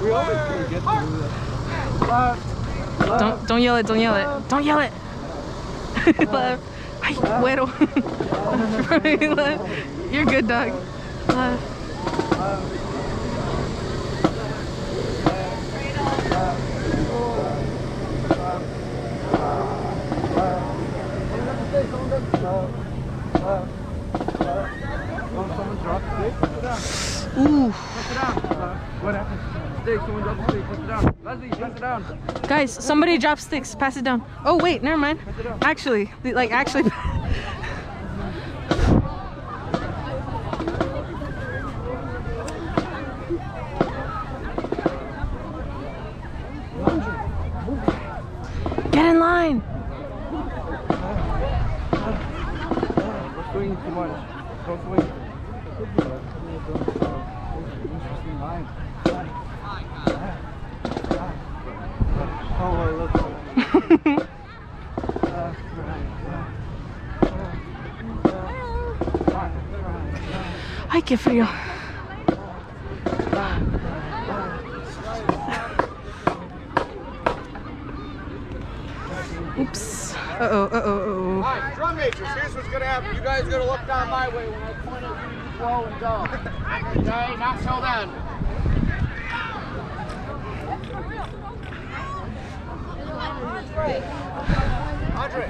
We always forget to do that. Don't yell it, don't yell it. Don't yell it. Left. Ay, güero. Left. You're good, dog. Left. Someone dropped the stick. Put it down. Ooh. Put it down. What happened? Stick. Someone dropped the stick. Put it down. Lesley, pass it down. Guys, somebody dropped sticks. Pass it down. Oh wait, never mind. Actually, like actually. Get in line. We're swinging too much. Don't swing. Interesting line. Oh, look. Ay, qué frío. Oops. Uh-oh. Alright, drum majors, here's what's gonna happen. You guys are gonna look down my way when I point at you, slow and go. Okay, not so then. Andre.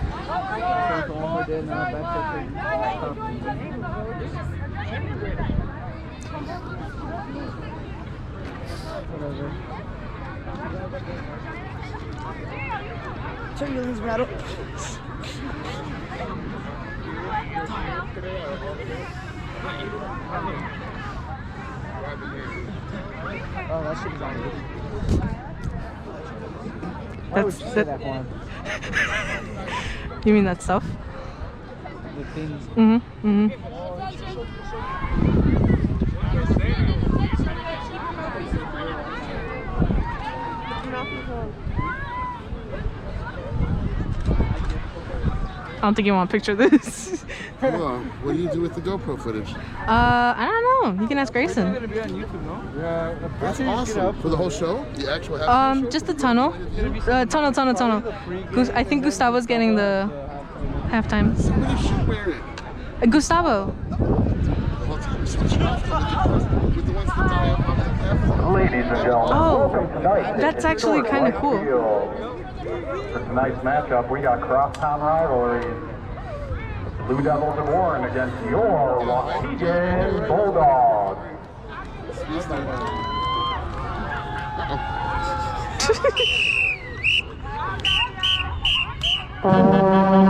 Turbulence rattle. Oh, that shit is on you. That's that one? You mean that stuff? The things. I don't think you want a picture of this. Well, what do you do with the GoPro footage? I don't know. You can ask It's Grayson. gonna be on YouTube, no? Yeah. That's awesome. For the whole show? The actual half show? Just the tunnel. Tunnel. I think Gustavo's getting the halftime. Somebody should wear it. Gustavo. The whole time. Switch off with the ones that die up on the left. Ladies and gentlemen, welcome Oh, tonight. that's actually kind of cool. For tonight's matchup, we got crosstown rivalries. Blue Devils of Warren against your Waukegan Bulldogs. Uh-oh.